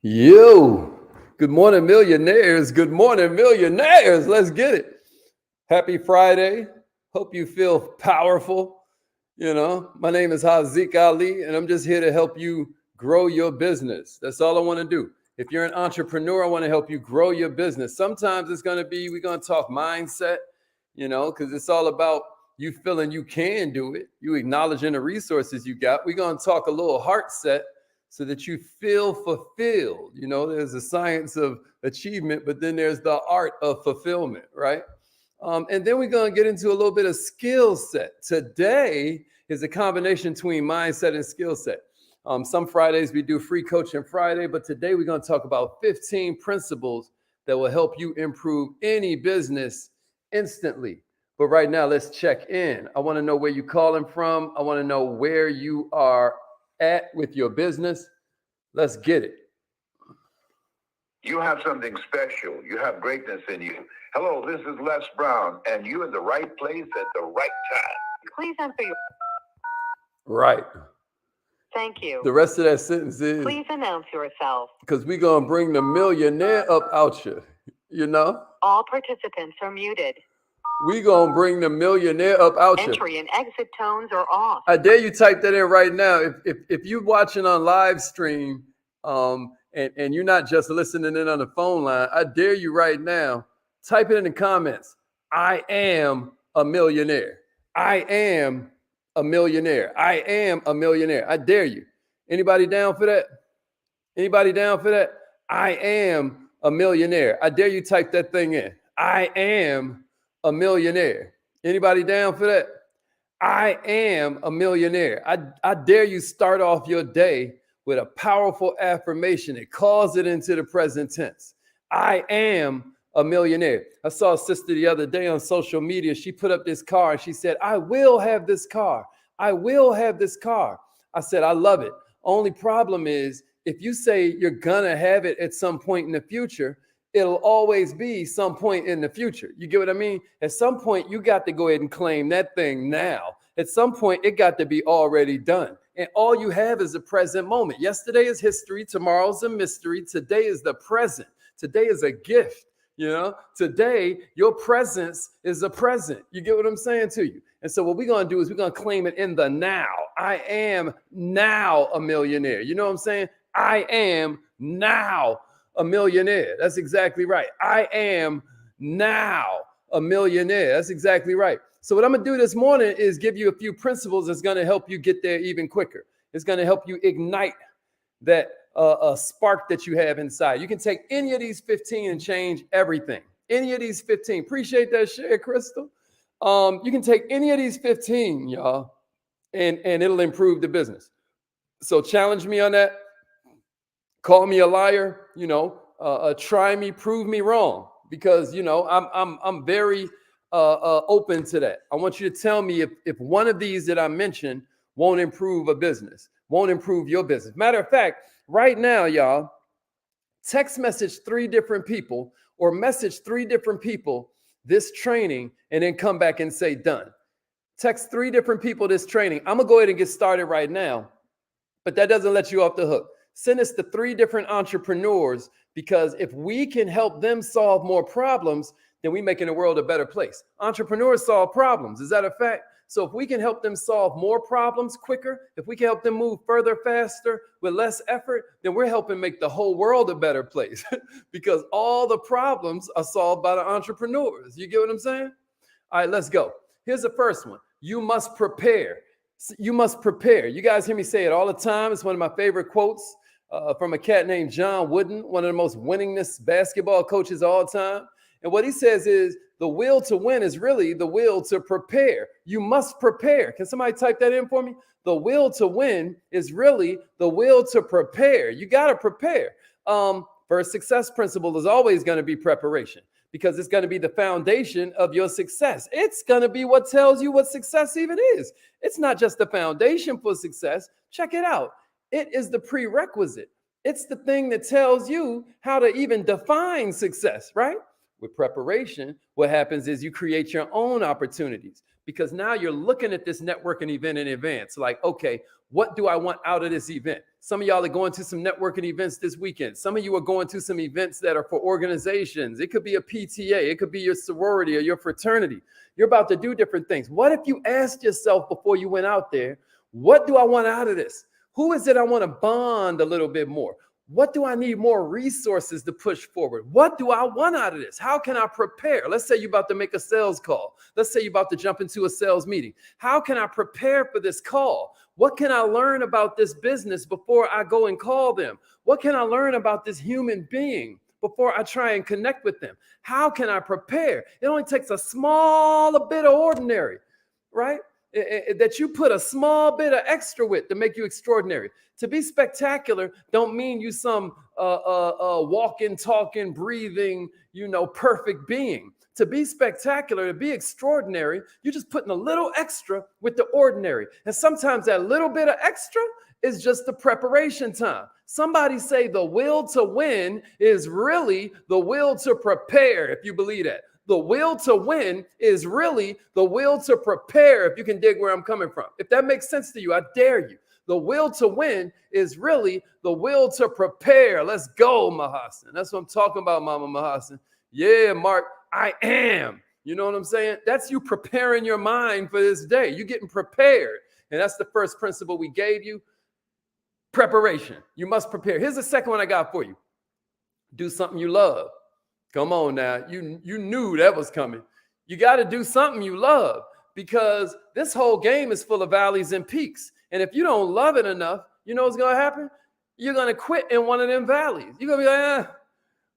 Yo, good morning, millionaires. Good morning, millionaires. Let's get it. Happy Friday. Hope you feel powerful. My name is Haziq Ali, and I'm just here to help you grow your business. That's all I want to do. If you're an entrepreneur, I want to help you grow your business. Sometimes it's going to be, we're going to talk mindset, because it's all about you feeling you can do it, you acknowledging the resources you got. We're going to talk a little heart set so that you feel fulfilled. There's a science of achievement, but then there's the art of fulfillment, right? And then we're going to get into a little bit of skill set. Today is a combination between mindset and skill set. Some Fridays we do free coaching Friday, but today we're going to talk about 15 principles that will help you improve any business instantly. But right now, let's check in. I want to know where you're calling from. I want to know where you are at with your business. Let's get it. You have something special. You have greatness in you. Hello, this is Les Brown, and you're in the right place at the right time. Please enter your... Right. Thank you. The rest of that sentence is... Please announce yourself. Because we're going to bring the millionaire up out you, All participants are muted. We're going to bring the millionaire up out you. Entry and exit tones are off. I dare you type that in right now. If you're watching on live stream, and you're not just listening in on the phone line, I dare you right now, type it in the comments. I am a millionaire. I am a millionaire. I am a millionaire. I dare you. Anybody down for that? Anybody down for that? I am a millionaire. I dare you type that thing in. I am a millionaire. Anybody down for that? I am a millionaire. I dare you start off your day with a powerful affirmation. It calls it into the present tense. I am a millionaire. I saw a sister the other day on social media. She put up this car and she said, I will have this car. I will have this car. I said, I love it. Only problem is if you say you're gonna have it at some point in the future, it'll always be some point in the future. You get what I mean? At some point, you got to go ahead and claim that thing now. At some point, it got to be already done. And all you have is the present moment. Yesterday is history. Tomorrow's a mystery. Today is the present. Today is a gift. Today, your presence is a present. You get what I'm saying to you? And so what we're going to do is we're going to claim it in the now. I am now a millionaire. You know what I'm saying? I am now a millionaire. That's exactly right. I am now a millionaire. That's exactly right. So what I'm going to do this morning is give you a few principles that's going to help you get there even quicker. It's going to help you ignite that spark that you have inside. You can take any of these 15 and change everything. Any of these 15. Appreciate that share, Crystal. You can take any of these 15, y'all, and it'll improve the business. So challenge me on that. Call me a liar, try me, prove me wrong, because I'm very open to that. I want you to tell me if one of these that I mentioned won't improve a business, won't improve your business. Matter of fact, right now, y'all, text message 3 different people or message 3 different people this training and then come back and say done. Text 3 different people this training. I'm gonna go ahead and get started right now, but that doesn't let you off the hook. Send us to 3 different entrepreneurs, because if we can help them solve more problems, then we're making the world a better place. Entrepreneurs solve problems. Is that a fact? So if we can help them solve more problems quicker, if we can help them move further, faster, with less effort, then we're helping make the whole world a better place because all the problems are solved by the entrepreneurs. You get what I'm saying? All right, let's go. Here's the first one. You must prepare. You must prepare. You guys hear me say it all the time. It's one of my favorite quotes. From a cat named John Wooden, one of the most winningest basketball coaches of all time. And what he says is the will to win is really the will to prepare. You must prepare. Can somebody type that in for me? The will to win is really the will to prepare. You got to prepare. First success principle is always going to be preparation, because it's going to be the foundation of your success. It's going to be what tells you what success even is. It's not just the foundation for success. Check it out. It is the prerequisite. It's the thing that tells you how to even define success, right? With preparation, what happens is you create your own opportunities. because now you're looking at this networking event in advance. Like, okay, what do I want out of this event? Some of y'all are going to some networking events this weekend. Some of you are going to some events that are for organizations. It could be a PTA. It could be your sorority or your fraternity. You're about to do different things. What if you asked yourself before you went out there, what do I want out of this? Who is it I want to bond a little bit more? What do I need more resources to push forward? What do I want out of this? How can I prepare? Let's say you're about to make a sales call. Let's say you're about to jump into a sales meeting. How can I prepare for this call? What can I learn about this business before I go and call them? What can I learn about this human being before I try and connect with them? How can I prepare? It only takes a small bit of ordinary, right? That you put a small bit of extra with to make you extraordinary. To be spectacular don't mean you some walking, talking, breathing, perfect being. To be spectacular, to be extraordinary, you're just putting a little extra with the ordinary. And sometimes that little bit of extra is just the preparation time. Somebody say the will to win is really the will to prepare, if you believe that. The will to win is really the will to prepare, if you can dig where I'm coming from. If that makes sense to you, I dare you. The will to win is really the will to prepare. Let's go, Mahasan. That's what I'm talking about, Mama Mahasan. Yeah, Mark, I am. You know what I'm saying? That's you preparing your mind for this day. You're getting prepared. And that's the first principle we gave you. Preparation. You must prepare. Here's the second one I got for you. Do something you love. Come on now. You knew that was coming. You got to do something you love, because this whole game is full of valleys and peaks. And if you don't love it enough, you know what's going to happen? You're going to quit in one of them valleys. You're going to be like,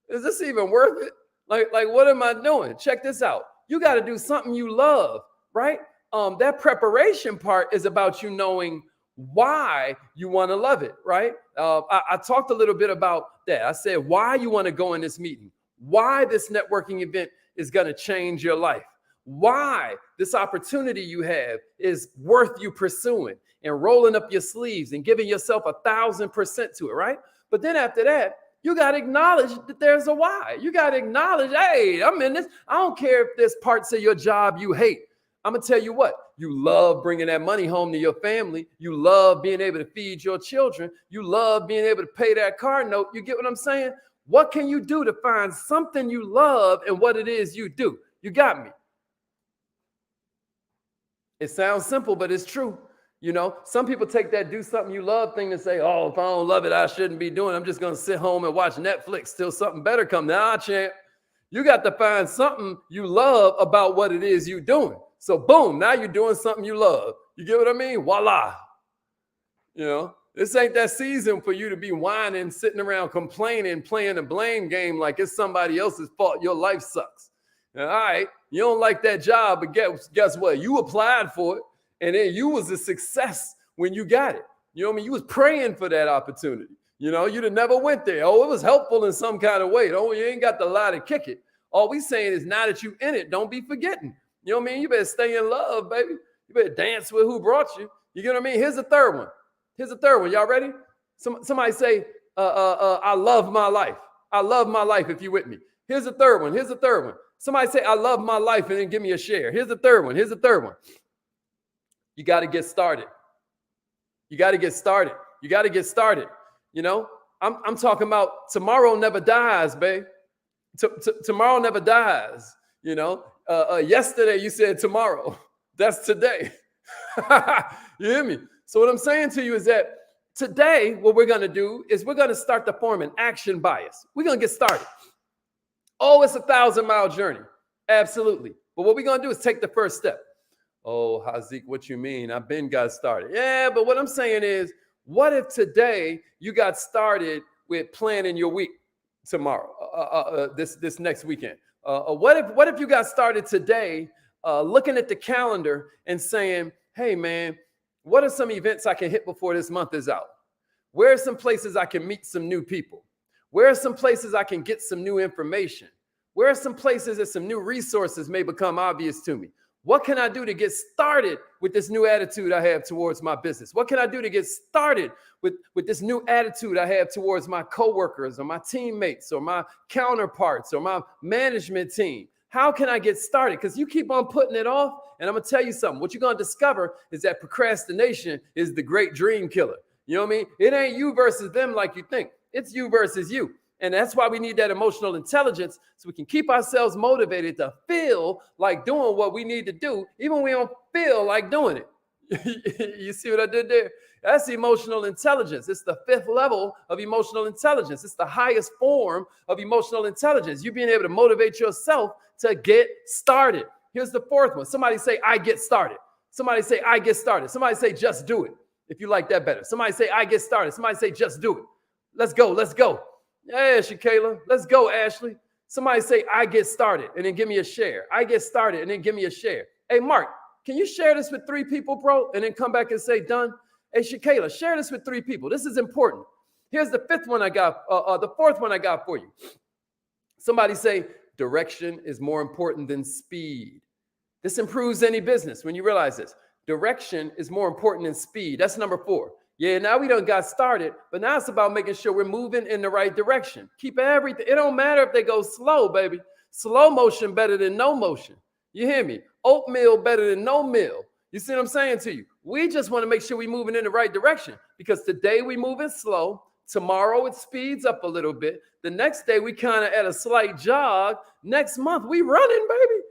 is this even worth it? Like, what am I doing? Check this out. You got to do something you love, right? That preparation part is about you knowing why you want to love it, right? I talked a little bit about that. I said why you want to go in this meeting, why this networking event is going to change your life, why this opportunity you have is worth you pursuing and rolling up your sleeves and giving yourself 1,000% to it, right? But then after that, you got to acknowledge that there's a why. You got to acknowledge, hey, I'm in this. I don't care if there's parts of your job you hate. I'm going to tell you what, you love bringing that money home to your family. You love being able to feed your children. You love being able to pay that car note. You get what I'm saying? What can you do to find something you love in what it is you do? You got me. It sounds simple, but it's true. You know, some people take that do something you love thing and say, oh, if I don't love it, I shouldn't be doing it. I'm just going to sit home and watch Netflix till something better comes. Nah, champ. You got to find something you love about what it is you're doing. So boom, now you're doing something you love. You get what I mean? Voila. You know, this ain't that season for you to be whining, sitting around complaining, playing a blame game like it's somebody else's fault. Your life sucks. All right, you don't like that job, but guess what? You applied for it, and then you was a success when you got it. You know what I mean? You was praying for that opportunity. You know, you'd have never went there. Oh, it was helpful in some kind of way. Oh, you ain't got the lie to kick it. All we saying is now that you in it, don't be forgetting. You know what I mean? You better stay in love, baby. You better dance with who brought you. You get what I mean? Here's the third one. Here's the third one. Y'all ready? Somebody say, I love my life. I love my life if you with me. Here's the third one. Here's the third one. Somebody say, I love my life, and then give me a share. Here's the third one. Here's the third one. You got to get started. You got to get started. You got to get started. You know, I'm talking about tomorrow never dies, babe. Tomorrow never dies. You know, yesterday you said tomorrow. That's today. You hear me? So what I'm saying to you is that today, what we're going to do is we're going to start to form an action bias. We're going to get started. Oh, it's a 1,000-mile journey. Absolutely. But what we're going to do is take the first step. Oh, Hazik, what you mean? I've been got started. Yeah, but what I'm saying is, what if today you got started with planning your week tomorrow, this next weekend? What if you got started today looking at the calendar and saying, hey, man, what are some events I can hit before this month is out? Where are some places I can meet some new people? Where are some places I can get some new information? Where are some places that some new resources may become obvious to me? What can I do to get started with this new attitude I have towards my business? What can I do to get started with this new attitude I have towards my coworkers or my teammates or my counterparts or my management team? How can I get started? Because you keep on putting it off. And I'm going to tell you something. What you're going to discover is that procrastination is the great dream killer. You know what I mean? It ain't you versus them like you think. It's you versus you. And that's why we need that emotional intelligence so we can keep ourselves motivated to feel like doing what we need to do, even when we don't feel like doing it. You see what I did there? That's emotional intelligence. It's the 5th level of emotional intelligence. It's the highest form of emotional intelligence. You being able to motivate yourself to get started. Here's the 4th one. Somebody say, I get started. Somebody say, I get started. Somebody say, just do it. If you like that better. Somebody say, I get started. Somebody say, just do it. Let's go. Let's go. Yeah, Shakayla. Let's go, Ashley. Somebody say, I get started, and then give me a share. I get started, and then give me a share. Hey, Mark, can you share this with 3 people, bro? And then come back and say, done. Hey, Shakayla, share this with 3 people. This is important. Here's the 5th one I got, the 4th one I got for you. Somebody say, direction is more important than speed. This improves any business when you realize this. Direction is more important than speed. That's number 4. Yeah, now we done got started, but now it's about making sure we're moving in the right direction. Keep everything. It don't matter if they go slow, baby. Slow motion better than no motion. You hear me? Oatmeal better than no meal. You see what I'm saying to you? We just want to make sure we're moving in the right direction because today we moving slow. Tomorrow it speeds up a little bit. The next day we kind of at a slight jog. Next month we running, baby.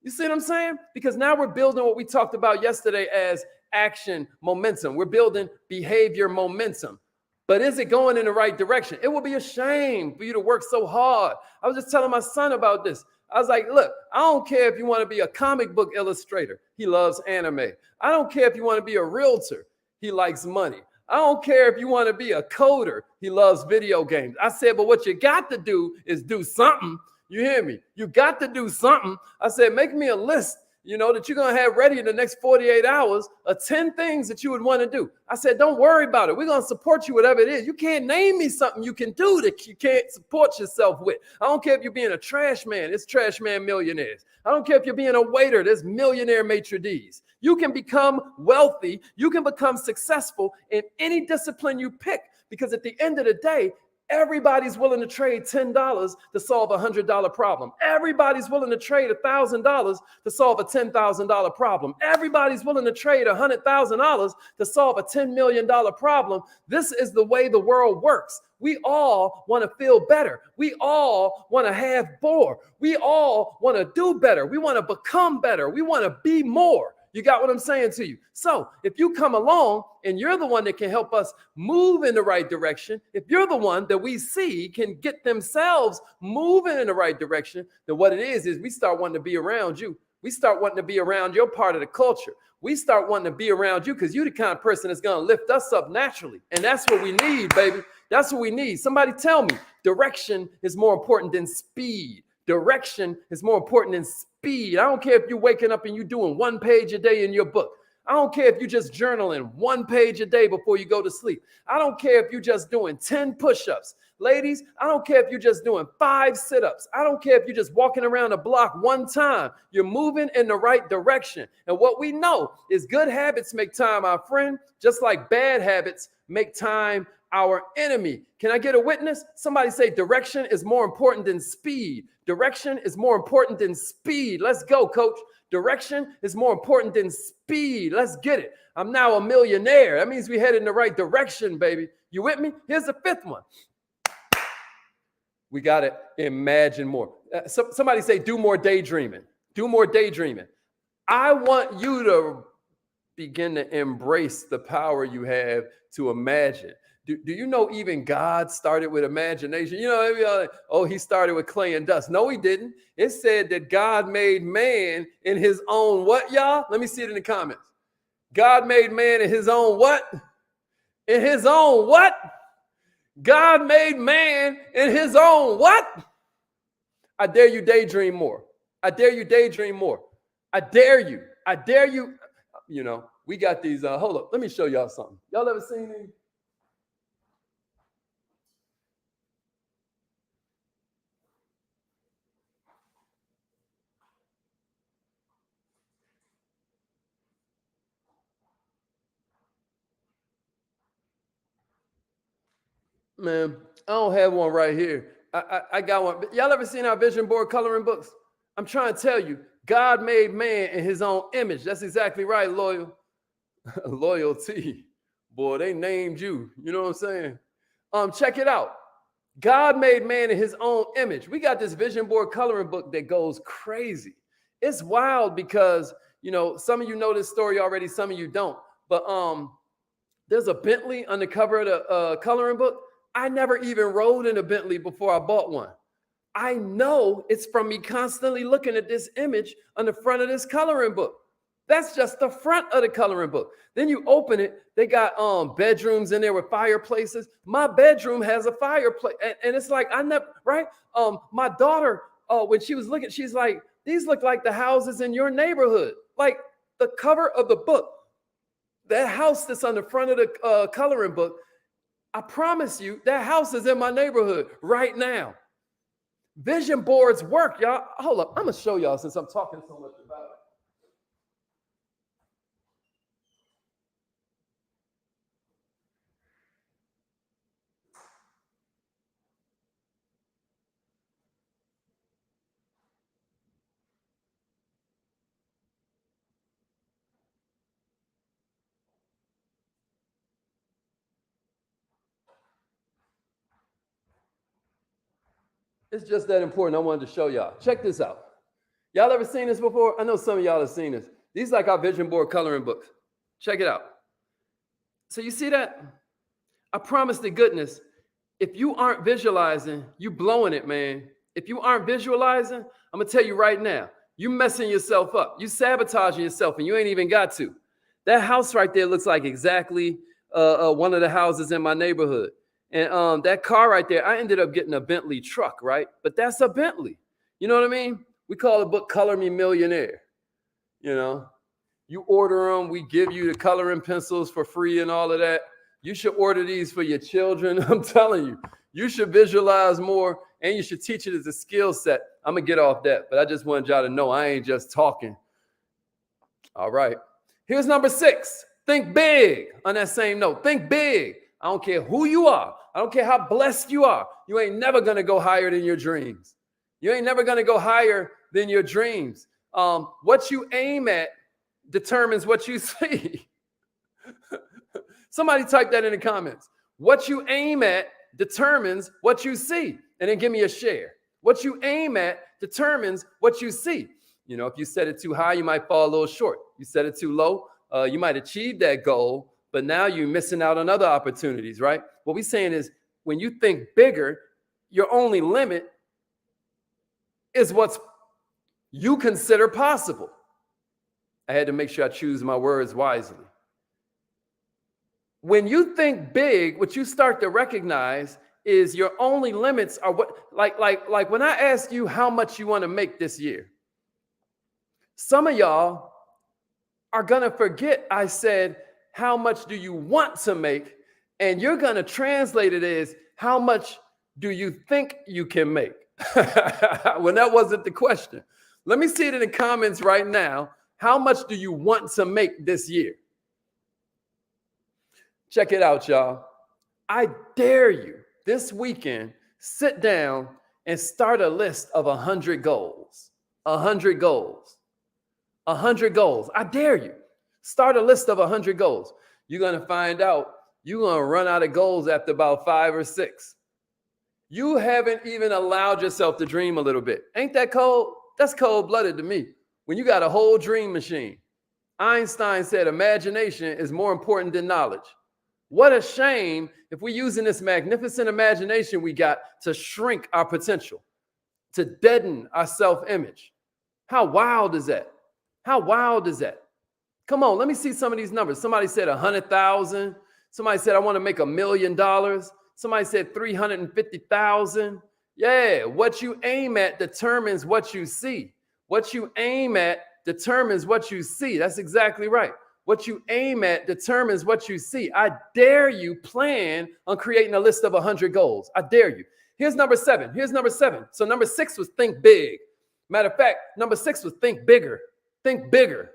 You see what I'm saying? Because now we're building what we talked about yesterday as action momentum. We're building behavior momentum. But is it going in the right direction? It will be a shame for you to work so hard. I was just telling my son about this. I was like, look, I don't care if you want to be a comic book illustrator. He loves anime. I don't care if you want to be a realtor. He likes money. I don't care if you want to be a coder. He loves video games. I said, but what you got to do is do something. You hear me? You got to do something. I said, make me a list, that you're going to have ready in the next 48 hours of 10 things that you would want to do. I said, don't worry about it. We're going to support you, whatever it is. You can't name me something you can do that you can't support yourself with. I don't care if you're being a trash man. It's trash man millionaires. I don't care if you're being a waiter. There's millionaire maitre d's. You can become wealthy. You can become successful in any discipline you pick because at the end of the day, everybody's willing to trade $10 to solve a $100 problem. Everybody's willing to trade $1,000 to solve a $10,000 problem. Everybody's willing to trade $100,000 to solve a $10 million problem. This is the way the world works. We all want to feel better. We all want to have more. We all want to do better. We want to become better. We want to be more. You got what I'm saying to you? So if you come along and you're the one that can help us move in the right direction, if you're the one that we see can get themselves moving in the right direction, then what it is we start wanting to be around you. We start wanting to be around your part of the culture. We start wanting to be around you because you're the kind of person that's going to lift us up naturally. And that's what we need, baby. That's what we need. Somebody tell me direction is more important than speed. Direction is more important than speed. I don't care if you're waking up and you're doing 1 page a day in your book. I don't care if you're just journaling 1 page a day before you go to sleep. I don't care if you're just doing 10 push-ups. Ladies, I don't care if you're just doing 5 sit-ups. I don't care if you're just walking around the block 1 time. You're moving in the right direction. And what we know is good habits make time our friend, just like bad habits make time our enemy. Can I get a witness? Somebody say direction is more important than speed. Direction is more important than speed. Let's go, coach. Direction is more important than speed. Let's get it. I'm now a millionaire. That means we head in the right direction, baby. You with me? Here's the 5th one. We got to imagine more. Somebody say, do more daydreaming. Do more daydreaming. I want you to begin to embrace the power you have to imagine. Do you know even God started with imagination? He started with clay and dust. No, he didn't. It said that God made man in his own what, y'all? Let me see it in the comments. God made man in his own what? In his own what? God made man in his own what? I dare you daydream more. I dare you daydream more. I dare you. I dare you. We got these. Hold up. Let me show y'all something. Y'all ever seen these? Man, I don't have one right here. I got one. Y'all ever seen our vision board coloring books? I'm trying to tell you, God made man in his own image. That's exactly right, loyal. Loyalty. Boy, they named you. You know what I'm saying? Check it out. God made man in his own image. We got this vision board coloring book that goes crazy. It's wild because, you know, some of you know this story already, some of you don't. But there's a Bentley on the cover of the coloring book. I never even rode in a Bentley before I bought one. I know it's from me constantly looking at this image on the front of this coloring book. That's just the front of the coloring book. Then you open it, they got bedrooms in there with fireplaces. My bedroom has a fireplace. And it's like, I never, right? My daughter, when she was looking, she's like, these look like the houses in your neighborhood. Like the cover of the book, that house that's on the front of the coloring book, I promise you, that house is in my neighborhood right now. Vision boards work, y'all. Hold up, I'm gonna show y'all since I'm talking so much about it. It's just that important. I wanted to show y'all. Check this out. Y'all ever seen this before? I know some of y'all have seen this. These are like our vision board coloring books. Check it out. So you see that? I promise to goodness, if you aren't visualizing, you blowing it, man. If you aren't visualizing, I'm gonna tell you right now, you messing yourself up. You sabotaging yourself, and you ain't even got to. That house right there looks like exactly one of the houses in my neighborhood. And that car right there, I ended up getting a Bentley truck, right? But that's a Bentley. You know what I mean? We call the book Color Me Millionaire. You know, you order them, we give you the coloring pencils for free and all of that. You should order these for your children. I'm telling you, you should visualize more and you should teach it as a skill set. I'm going to get off that, but I just wanted y'all to know I ain't just talking. All right. Here's number 6. Think big on that same note. Think big. I don't care who you are. I don't care how blessed you are. You ain't never going to go higher than your dreams. You ain't never going to go higher than your dreams. What you aim at determines what you see. Somebody type that in the comments. What you aim at determines what you see. And then give me a share. What you aim at determines what you see. You know, if you set it too high, you might fall a little short. You set it too low, you might achieve that goal, but now you're missing out on other opportunities, right? What we're saying is when you think bigger, your only limit is what you consider possible. I had to make sure I choose my words wisely. When you think big, what you start to recognize is your only limits are what, like when I ask you how much you want to make this year, some of y'all are going to forget I said, how much do you want to make? And you're going to translate it as how much do you think you can make? When that wasn't the question. Let me see it in the comments right now. How much do you want to make this year? Check it out, y'all. I dare you this weekend, sit down and start a list of 100 goals. 100 goals. 100 goals. I dare you. Start a list of 100 goals. You're going to find out you're going to run out of goals after about 5 or 6. You haven't even allowed yourself to dream a little bit. Ain't that cold? That's cold-blooded to me. When you got a whole dream machine. Einstein said imagination is more important than knowledge. What a shame if we're using this magnificent imagination we got to shrink our potential, to deaden our self-image. How wild is that? How wild is that? Come on, let me see some of these numbers. Somebody said 100,000. Somebody said, I want to make $1 million. Somebody said 350,000. Yeah, what you aim at determines what you see. What you aim at determines what you see. That's exactly right. What you aim at determines what you see. I dare you plan on creating a list of 100 goals. I dare you. Here's number 7. Here's number 7. So number 6 was think big. Matter of fact, number 6 was think bigger. Think bigger.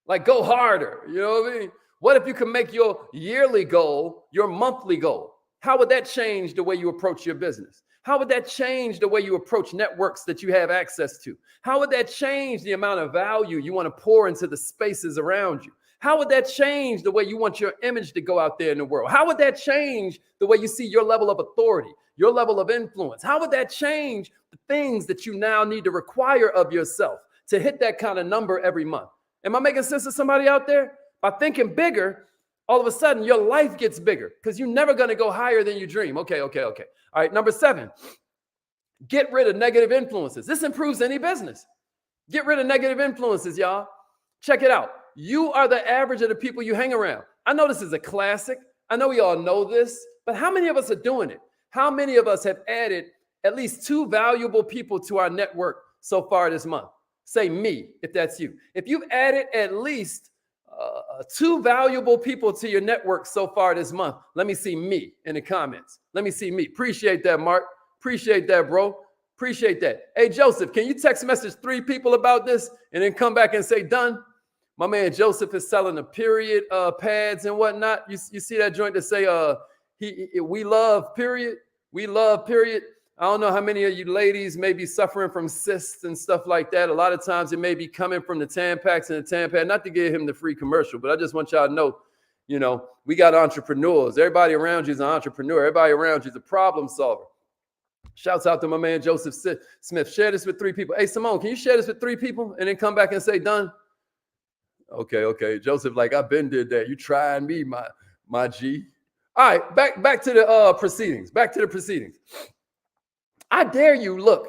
Like go harder. You know what I mean? What if you can make your yearly goal your monthly goal? How would that change the way you approach your business? How would that change the way you approach networks that you have access to? How would that change the amount of value you want to pour into the spaces around you? How would that change the way you want your image to go out there in the world? How would that change the way you see your level of authority, your level of influence? How would that change the things that you now need to require of yourself to hit that kind of number every month? Am I making sense to somebody out there? By thinking bigger, all of a sudden your life gets bigger because you're never going to go higher than you dream. Okay. All right. Number 7, get rid of negative influences. This improves any business. Get rid of negative influences, y'all. Check it out. You are the average of the people you hang around. I know this is a classic. I know we all know this, but how many of us are doing it? How many of us have added at least 2 valuable people to our network so far this month? Say me, if that's you. If you've added at least 2 valuable people to your network so far this month, let me see me in the comments. Let me see me. Appreciate that, Mark. Appreciate that, bro. Appreciate that. Hey, Joseph, can you text message 3 people about this and then come back and say done? My man Joseph is selling the period pads and whatnot. You see that joint that say we love period. We love period. I don't know how many of you ladies may be suffering from cysts and stuff like that. A lot of times it may be coming from the Tampax and the Tampad. Not to give him the free commercial, but I just want y'all to know, we got entrepreneurs. Everybody around you is an entrepreneur. Everybody around you is a problem solver. Shouts out to my man Joseph Smith. Share this with 3 people. Hey, Simone, can you share this with 3 people and then come back and say done? Okay. Joseph, like, I've been did that. You trying me, my G. All right, back to the proceedings. Back to the proceedings. I dare you look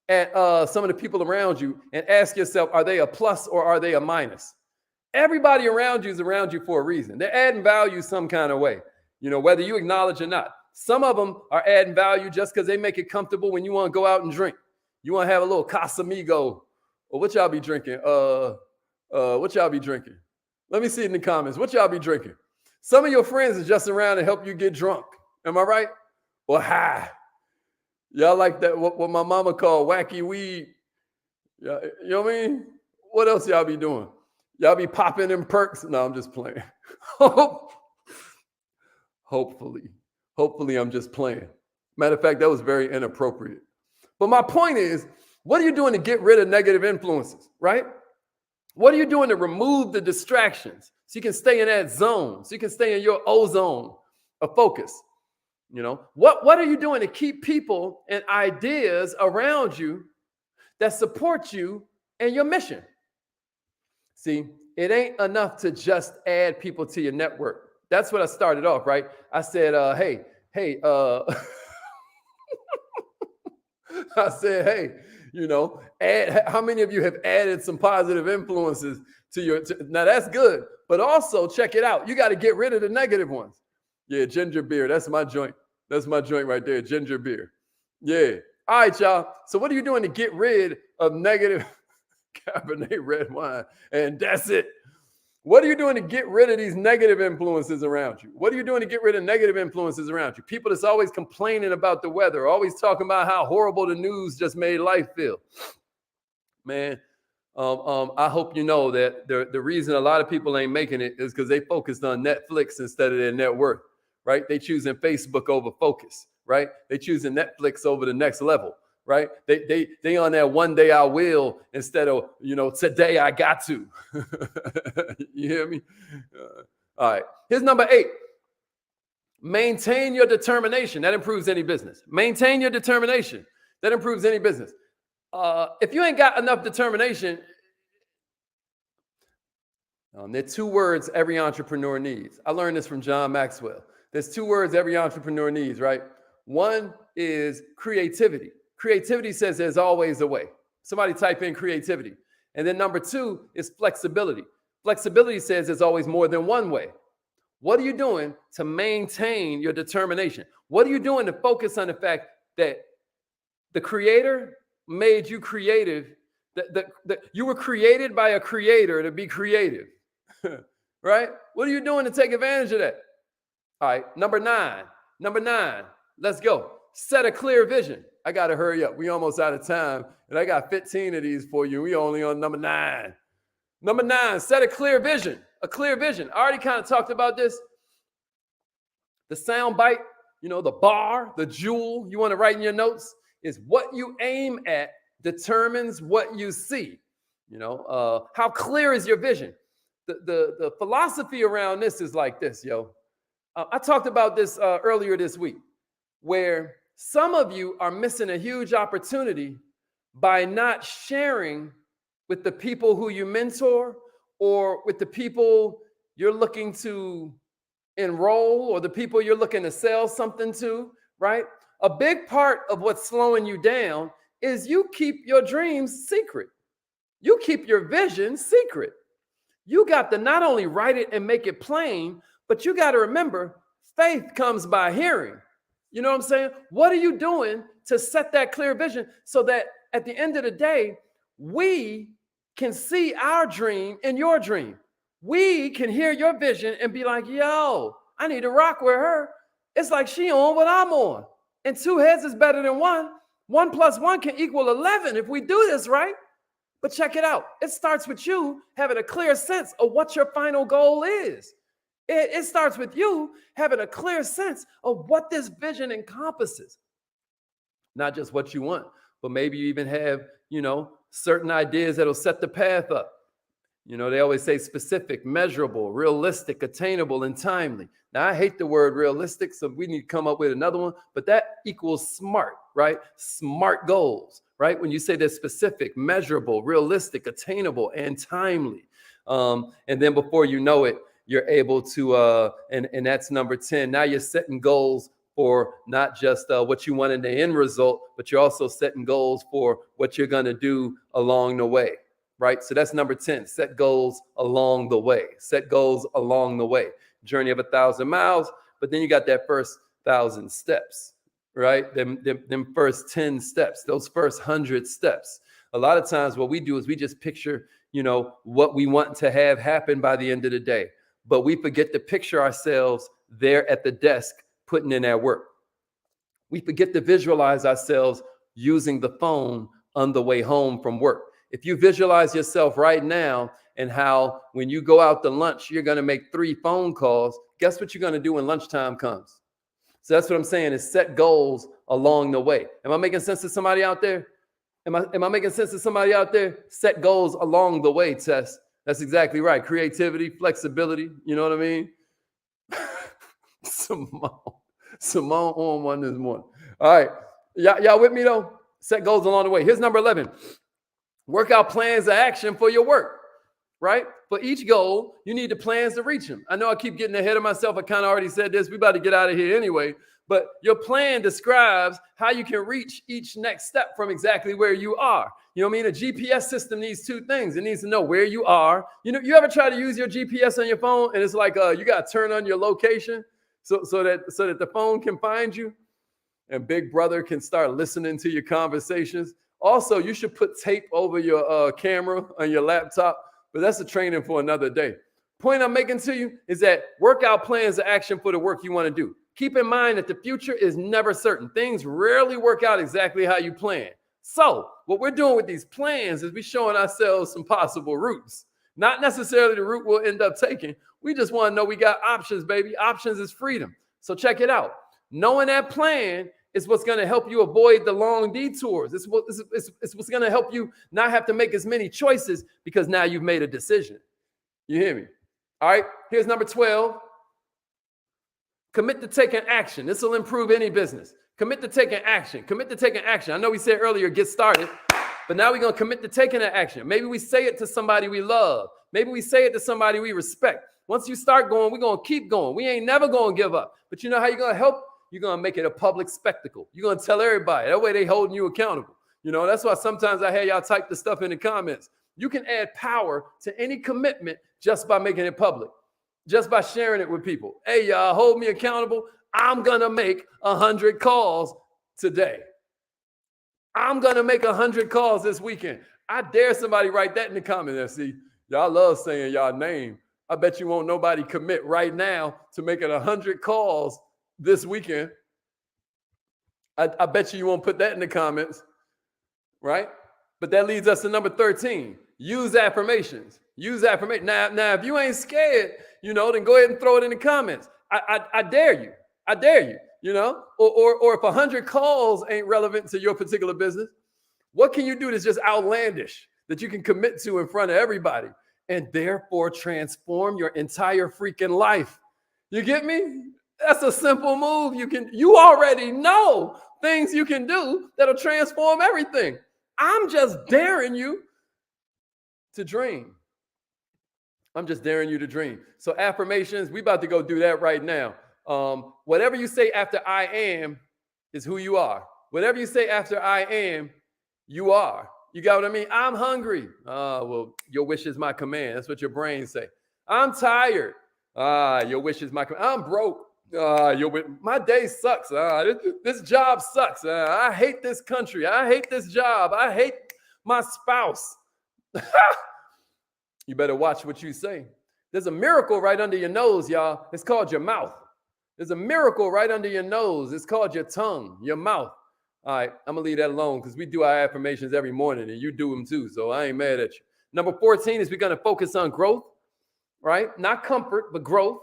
at some of the people around you and ask yourself, are they a plus or are they a minus? Everybody around you is around you for a reason. They're adding value some kind of way, whether you acknowledge or not. Some of them are adding value just because they make it comfortable when you want to go out and drink. You want to have a little Casamigo. Or what y'all be drinking? What y'all be drinking? Let me see it in the comments. What y'all be drinking? Some of your friends are just around to help you get drunk. Am I right? Or high. Y'all like that, what my mama called wacky weed. Yeah, you know what I mean? What else y'all be doing? Y'all be popping them perks? No, I'm just playing. Hopefully I'm just playing. Matter of fact, that was very inappropriate. But my point is, what are you doing to get rid of negative influences, right? What are you doing to remove the distractions so you can stay in that zone, so you can stay in your ozone of focus? What are you doing to keep people and ideas around you that support you and your mission? See, it ain't enough to just add people to your network. That's what I started off, right? I said, hey, I said, hey, how many of you have added some positive influences to now that's good, but also check it out. You got to get rid of the negative ones. Yeah, ginger beer. That's my joint. That's my joint right there. Ginger beer. Yeah. All right, y'all. So what are you doing to get rid of negative Cabernet red wine? And that's it. What are you doing to get rid of these negative influences around you? What are you doing to get rid of negative influences around you? People that's always complaining about the weather, always talking about how horrible the news just made life feel. Man, I hope you know that the reason a lot of people ain't making it is because they focused on Netflix instead of their net worth, right? They choosing Facebook over focus, right? They choosing Netflix over the next level, right? They on that one day I will instead of, today I got to. You hear me? All right. Here's number 8. Maintain your determination. That improves any business. Maintain your determination. That improves any business. If you ain't got enough determination, there are 2 words every entrepreneur needs. I learned this from John Maxwell. There's 2 words every entrepreneur needs, right? One is creativity. Creativity says there's always a way. Somebody type in creativity. And then number 2 is flexibility. Flexibility says there's always more than one way. What are you doing to maintain your determination? What are you doing to focus on the fact that the Creator made you creative? That you were created by a creator to be creative, right? What are you doing to take advantage of that? All right, number 9. Let's go. Set a clear vision. I got to hurry up. We almost out of time, and I got 15 of these for you. We only on number 9. Number 9, set a clear vision. A clear vision. I already kind of talked about this. The sound bite the bar, the jewel you want to write in your notes is what you aim at determines what you see. How clear is your vision? The philosophy around this is like this, yo. I talked about this earlier this week, where some of you are missing a huge opportunity by not sharing with the people who you mentor or with the people you're looking to enroll or the people you're looking to sell something to, right? A big part of what's slowing you down is you keep your dreams secret. You keep your vision secret. You got to not only write it and make it plain, but you got to remember, faith comes by hearing. You know what I'm saying? What are you doing to set that clear vision so that at the end of the day, we can see our dream in your dream? We can hear your vision and be like, yo, I need to rock with her. It's like she on what I'm on. And 2 heads is better than 1. 1 plus 1 can equal 11 if we do this right. But check it out. It starts with you having a clear sense of what your final goal is. It starts with you having a clear sense of what this vision encompasses. Not just what you want, but maybe you even have, certain ideas that'll set the path up. They always say specific, measurable, realistic, attainable, and timely. Now, I hate the word realistic, so we need to come up with another one, but that equals smart, right? Smart goals, right? When you say they're specific, measurable, realistic, attainable, and timely. And then before you know it, you're able to, and that's number 10. Now you're setting goals for not just what you want in the end result, but you're also setting goals for what you're going to do along the way. Right? So that's number 10. Set goals along the way. Set goals along the way. Journey of 1,000 miles, but then you got that first 1,000 steps, right? Them first 10 steps, those first 100 steps. A lot of times what we do is we just picture, what we want to have happen by the end of the day. But we forget to picture ourselves there at the desk, putting in that work. We forget to visualize ourselves using the phone on the way home from work. If you visualize yourself right now and how when you go out to lunch, you're going to make 3 phone calls, guess what you're going to do when lunchtime comes? So that's what I'm saying is set goals along the way. Am I making sense to somebody out there? Am I making sense to somebody out there? Set goals along the way, Tess. That's exactly right. Creativity, flexibility. You know what I mean? Simone on one this morning. All right. Y'all with me though? Set goals along the way. Here's number 11. Work out plans of action for your work, right? For each goal, you need the plans to reach them. I know I keep getting ahead of myself. I kind of already said this. We about to get out of here anyway. But your plan describes how you can reach each next step from exactly where you are. You know what I mean? A GPS system needs 2 things. It needs to know where you are. You ever try to use your GPS on your phone and it's like you got to turn on your location so that the phone can find you and Big Brother can start listening to your conversations. Also, you should put tape over your camera on your laptop, but that's a training for another day. Point I'm making to you is that workout plans of action for the work you want to do. Keep in mind that the future is never certain. Things rarely work out exactly how you plan. So what we're doing with these plans is we're showing ourselves some possible routes. Not necessarily the route we'll end up taking. We just want to know we got options, baby. Options is freedom. So check it out. Knowing that plan is what's going to help you avoid the long detours. It's what's going to help you not have to make as many choices because now you've made a decision. You hear me? All right, here's number 12. Commit to taking action. This will improve any business. Commit to taking action. Commit to taking action. I know we said earlier, get started, but now we're going to commit to taking that action. Maybe we say it to somebody we love. Maybe we say it to somebody we respect. Once you start going, we're going to keep going. We ain't never going to give up. But you know how you're going to help? You're going to make it a public spectacle. You're going to tell everybody. That way they holding you accountable. That's why sometimes I have y'all type the stuff in the comments. You can add power to any commitment just by making it public, just by sharing it with people. Hey, y'all, hold me accountable. I'm going to make 100 calls today. I'm going to make 100 calls this weekend. I dare somebody write that in the comments there. See, y'all love saying y'all name. I bet you won't nobody commit right now to making 100 calls this weekend. I bet you won't put that in the comments, right? But that leads us to number 13. Use affirmations. Use affirmation. Now, if you ain't scared, then go ahead and throw it in the comments. I dare you. I dare you. you know, or if 100 calls ain't relevant to your particular business, what can you do that's just outlandish that you can commit to in front of everybody and therefore transform your entire freaking life? You get me? That's a simple move. You already know things you can do that'll transform everything. I'm just daring you to dream. I'm just daring you to dream. So affirmations, we about to go do that right now. Whatever you say after I am is who you are. Whatever you say after I am, you are. You got what I mean? I'm hungry. Well, your wish is my command. That's what your brain say. I'm tired. Your wish is my command. I'm broke. My day sucks. This job sucks. I hate this country. I hate this job. I hate my spouse. You better watch what you say. There's a miracle right under your nose, y'all. It's called your mouth. There's a miracle right under your nose. It's called your tongue, your mouth. All right, I'm going to leave that alone because we do our affirmations every morning and you do them too, so I ain't mad at you. Number 14 is we're going to focus on growth, right? Not comfort, but growth.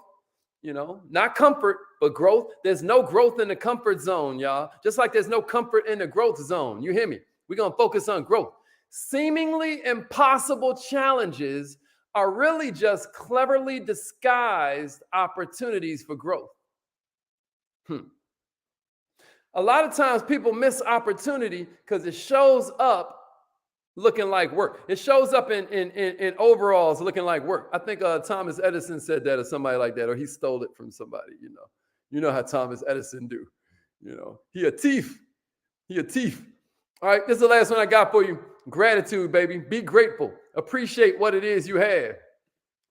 You know, not comfort, but growth. There's no growth in the comfort zone, y'all. Just like there's no comfort in the growth zone. You hear me? We're going to focus on growth. Seemingly impossible challenges are really just cleverly disguised opportunities for growth. A lot of times people miss opportunity because it shows up looking like work. It shows up in overalls looking like work. I think Thomas Edison said that or somebody like that, or he stole it from somebody, you know. You know how Thomas Edison do. You know, he a thief. He a thief. All right, this is the last one I got for you. Gratitude, baby. Be grateful. Appreciate what it is you have.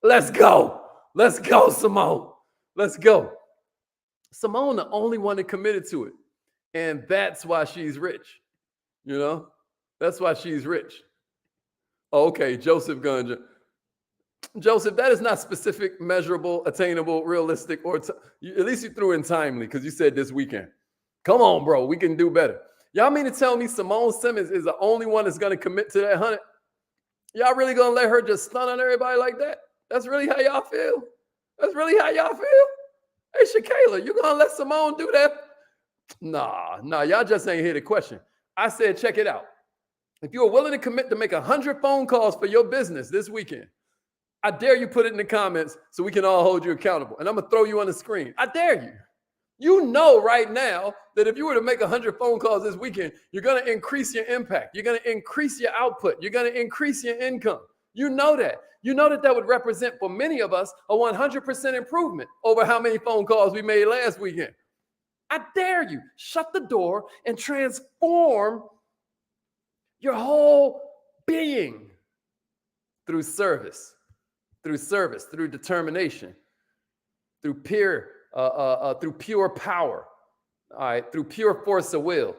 Let's go. Let's go, Simone. Let's go. Simone, the only one that committed to it. And that's why she's rich. You know, that's why she's rich. Oh, okay, Joseph Gunja. Joseph, that is not specific, measurable, attainable, realistic, or at least you threw in timely because you said this weekend. Come on, bro. We can do better. Y'all mean to tell me Simone Simmons is the only one that's going to commit to that 100? Y'all really going to let her just stun on everybody like that? That's really how y'all feel? That's really how y'all feel? Hey, Shakayla, you going to let Simone do that? Nah, y'all just ain't hear the question. I said, check it out. If you are willing to commit to make 100 phone calls for your business this weekend, I dare you put it in the comments so we can all hold you accountable. And I'm going to throw you on the screen. I dare you. You know right now that if you were to make 100 phone calls this weekend, you're going to increase your impact. You're going to increase your output. You're going to increase your income. You know that. You know that would represent for many of us a 100% improvement over how many phone calls we made last weekend. I dare you, shut the door and transform your whole being through service, through determination, through pure power, all right, through pure force of will.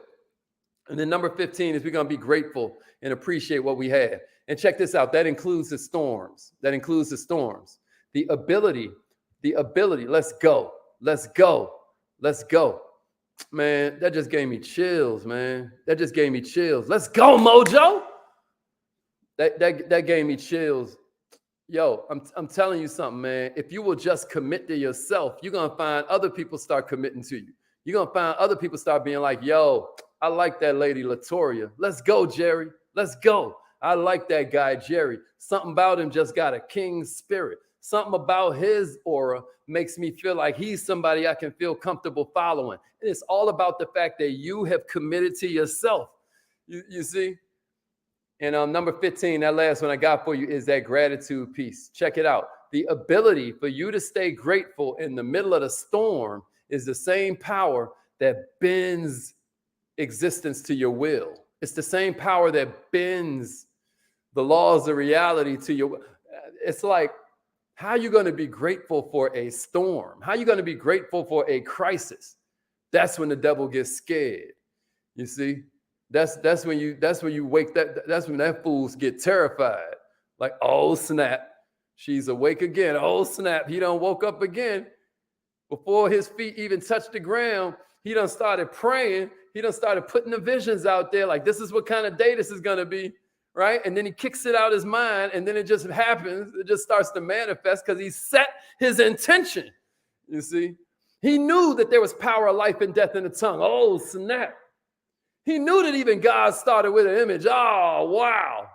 And then number 15 is we're going to be grateful and appreciate what we have. And check this out. That includes the storms. The ability, let's go. Man, that just gave me chills, man. Let's go, Mojo. That gave me chills. Yo, I'm telling you something, man. If you will just commit to yourself, you're going to find other people start committing to you. You're going to find other people start being like, yo, I like that lady, Latoria. Let's go, Jerry. Let's go. I like that guy, Jerry. Something about him just got a king spirit. Something about his aura makes me feel like he's somebody I can feel comfortable following. And it's all about the fact that you have committed to yourself. You see? And number 15, that last one I got for you is that gratitude piece. Check it out. The ability for you to stay grateful in the middle of the storm is the same power that bends existence to your will. It's the same power that bends the laws of reality to your. It's like, how are you going to be grateful for a storm? How are you going to be grateful for a crisis? That's when the devil gets scared. You see? That's when you wake that's when that fools get terrified. Like, oh snap, she's awake again. Oh snap, he done woke up again. Before his feet even touched the ground, he done started praying. He done started putting the visions out there. Like, this is what kind of day this is gonna be, right? And then he kicks it out his mind, and then it just happens. It just starts to manifest because he set his intention. You see? He knew that there was power of life and death in the tongue. Oh, snap. He knew that even God started with an image. Oh, wow.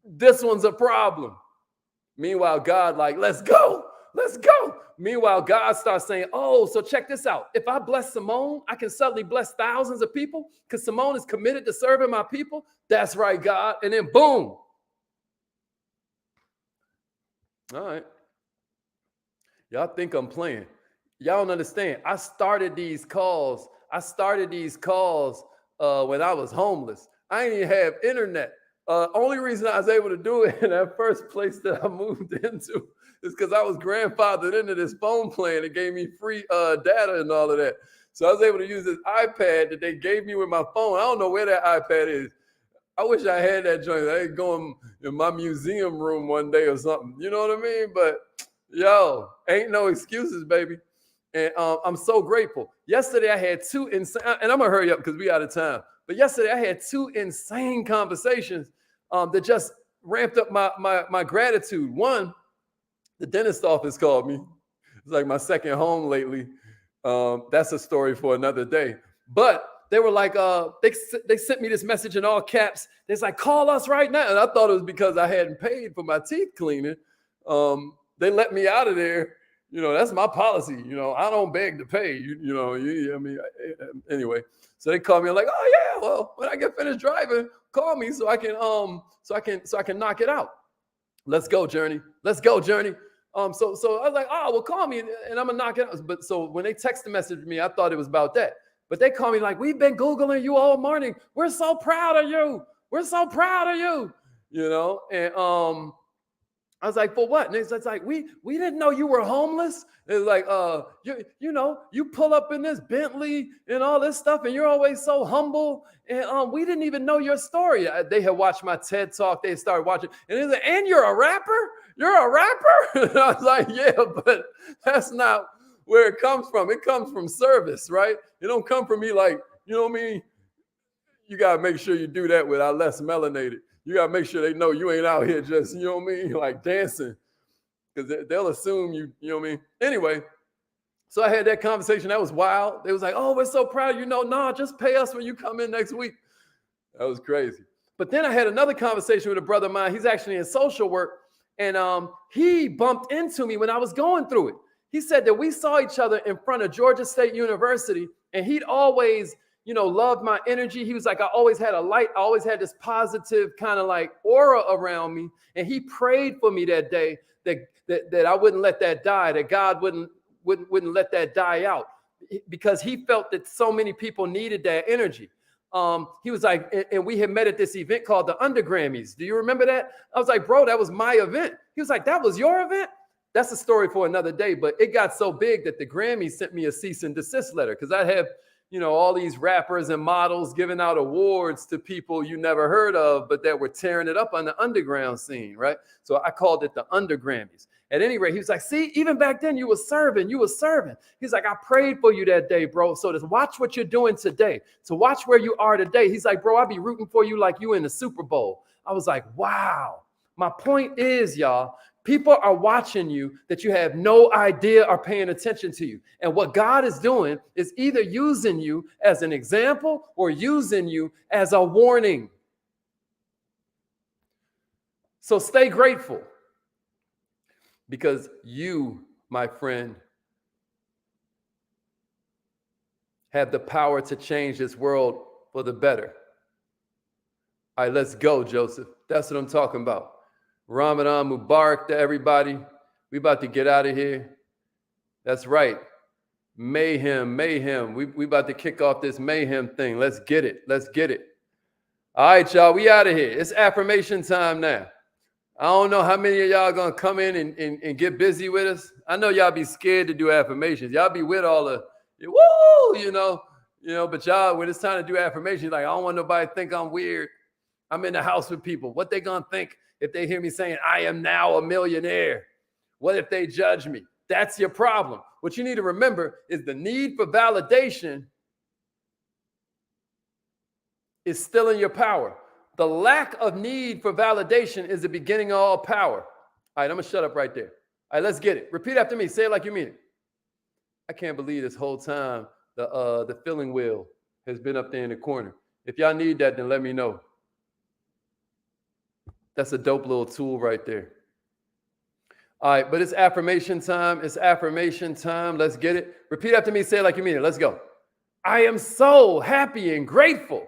This one's a problem. Meanwhile, God like, let's go. Let's go. Meanwhile, God starts saying, oh, so check this out. If I bless Simone, I can suddenly bless thousands of people because Simone is committed to serving my people. That's right, God. And then boom. All right. Y'all think I'm playing. Y'all don't understand. I started these calls when I was homeless. I didn't even have internet. Only reason I was able to do it in that first place that I moved into is because I was grandfathered into this phone plan that gave me free data and all of that. So I was able to use this iPad that they gave me with my phone. I don't know where that iPad is. I wish I had that joint. I could go in my museum room one day or something. You know what I mean? But yo, ain't no excuses, baby. And I'm so grateful. Yesterday I had two insane, and I'm gonna hurry up because we out of time. But yesterday I had two insane conversations that just ramped up my gratitude. One, the dentist office called me. It's like my second home lately. That's a story for another day. But they were like, they sent me this message in all caps. They're like, call us right now. And I thought it was because I hadn't paid for my teeth cleaning. They let me out of there. You know, that's my policy. You know, I don't beg to pay. Anyway. So they called me like, oh yeah, well, when I get finished driving, call me so I can knock it out. Let's go, Journey. Let's go, Journey. So I was like, oh, well, call me and I'm gonna knock it out. But so when they text messaged me, I thought it was about that. But they called me like, we've been Googling you all morning. We're so proud of you. We're so proud of you. You know, and I was like, for what? And it's like, we didn't know you were homeless. It's like, you pull up in this Bentley and all this stuff, and you're always so humble. And we didn't even know your story. They had watched my TED talk. They started watching, and they're like, and you're a rapper? You're a rapper? And I was like, yeah, but that's not where it comes from. It comes from service, right? It don't come from me like, you know what I mean? You got to make sure you do that with our less melanated. You got to make sure they know you ain't out here just, you know what I mean, like dancing. Because they'll assume you know what I mean? Anyway, so I had that conversation. That was wild. They was like, oh, we're so proud of you. No, just pay us when you come in next week. That was crazy. But then I had another conversation with a brother of mine. He's actually in social work. And he bumped into me when I was going through it. He said that we saw each other in front of Georgia State University. And he'd always loved my energy. He was like, I always had a light. I always had this positive kind of like aura around me. And he prayed for me that day that I wouldn't let that die, that God wouldn't let that die out, because he felt that so many people needed that energy. He was like, and we had met at this event called the Under Grammys. Do you remember that? I was like, bro, that was my event. He was like, that was your event? That's a story for another day. But it got so big that the Grammys sent me a cease and desist letter, because I have all these rappers and models giving out awards to people you never heard of, but that were tearing it up on the underground scene, right? So I called it the Under Grammys. At any rate, he was like, see, even back then you were serving. He's like, I prayed for you that day, bro. So to watch what you're doing today, to watch where you are today. He's like, bro, I'll be rooting for you like you in the Super Bowl. I was like, wow. My point is, y'all, people are watching you that you have no idea are paying attention to you. And what God is doing is either using you as an example or using you as a warning. So stay grateful, because you, my friend, have the power to change this world for the better. All right, let's go, Joseph. That's what I'm talking about. Ramadan Mubarak to everybody. We about to get out of here. That's right. Mayhem. We about to kick off this mayhem thing. Let's get it. All right, y'all. We out of here. It's affirmation time now. I don't know how many of y'all gonna come in and get busy with us. I know y'all be scared to do affirmations. Y'all be with all the woo, but y'all, when it's time to do affirmations, like, I don't want nobody to think I'm weird. I'm in the house with people. What they gonna think if they hear me saying, I am now a millionaire? What if they judge me? That's your problem. What you need to remember is the need for validation is still in your power. The lack of need for validation is the beginning of all power. All right, I'm going to shut up right there. All right, let's get it. Repeat after me. Say it like you mean it. I can't believe this whole time the filling wheel has been up there in the corner. If y'all need that, then let me know. That's a dope little tool right there. All right, but it's affirmation time. It's affirmation time. Let's get it. Repeat after me. Say it like you mean it. Let's go. I am so happy and grateful